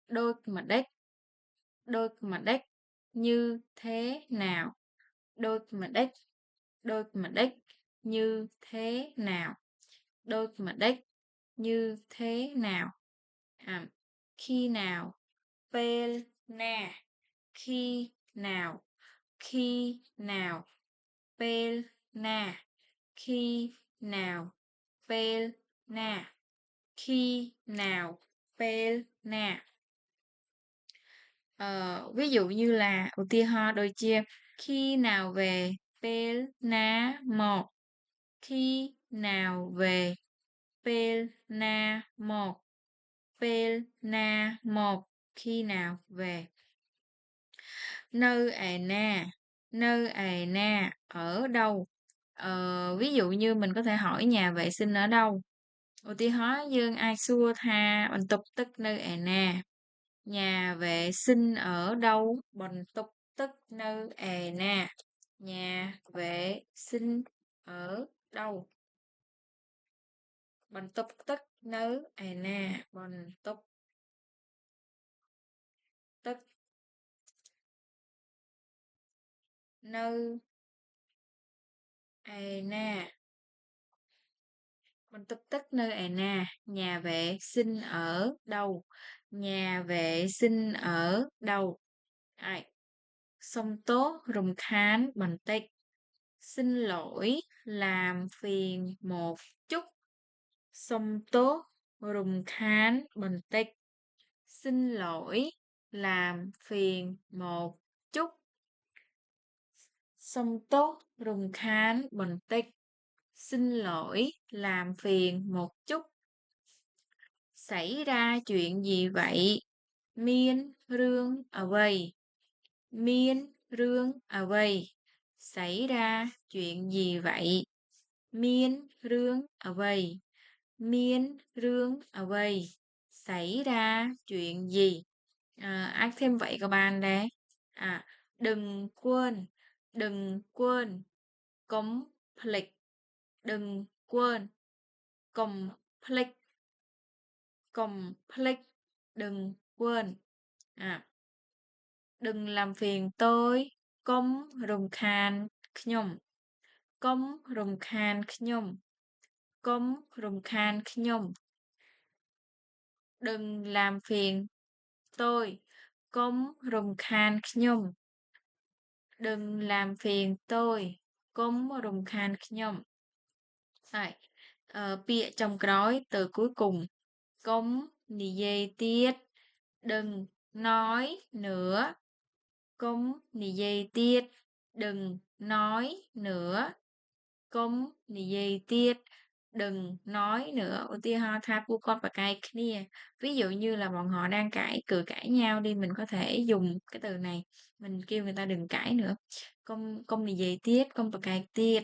Đôi mặt đếch như thế nào? Đôi mặt đếch như thế nào? Đôi mặt đếch như thế nào? À, khi nào? Pel na. Khi nào? Khi nào? Pel na. Khi nào? Pel na. Khi nào? Pel na. Ví dụ như là đôi chia khi nào về pel na một, khi nào về pel na một, pel na một, khi nào về. Nơi à na ở đâu. Ví dụ như mình có thể hỏi nhà vệ sinh ở đâu. Dương ai xua tha bằng tục tức nơi à na. Nhà vệ sinh ở đâu? Bằng tục tức nơi à na. Nhà vệ sinh ở đâu? Bằng tục tức nơi à na. Bằng tục tức nơi à na. Mình tức tức nơi à na. Nhà vệ sinh ở đâu? Nhà vệ sinh ở đâu? Ai? Sông tốt rùm khán bằng tích. Xin lỗi, làm phiền một chút. Sông tốt rùm khán bằng tích. Xin lỗi, làm phiền một chút. Sông tốt rùm khán bằng tích. Xin lỗi, làm phiền một chút. Xảy ra chuyện gì vậy? Miên rương ở vầy. Miên rương ở vầy. Xảy ra chuyện gì vậy? Miên rương ở vầy. Miên rương ở vầy. Xảy ra chuyện gì? Ác thêm vậy các bạn đấy. Đừng quên. Đừng quên. Complete. Đừng quên. Complete. Complete. Đừng quên. Đừng làm phiền tôi. Công rùm khan khnyom. Công rùm khan khnyom. Công rùm khan khnyom. Đừng làm phiền tôi. Công rùm khan khnyom. Đừng làm phiền tôi. Công rùm khan khnyom. Rồi, bịa trong cõi từ cuối cùng. Công nì dây tiết. Đừng nói nữa. Công nì dây tiết. Đừng nói nữa. Công nì dây tiết. Đừng nói nữa. Ví dụ như là bọn họ đang cự cãi nhau đi, mình có thể dùng cái từ này. Mình kêu người ta đừng cãi nữa. Công nì dây tiết. Công bà cài tiết.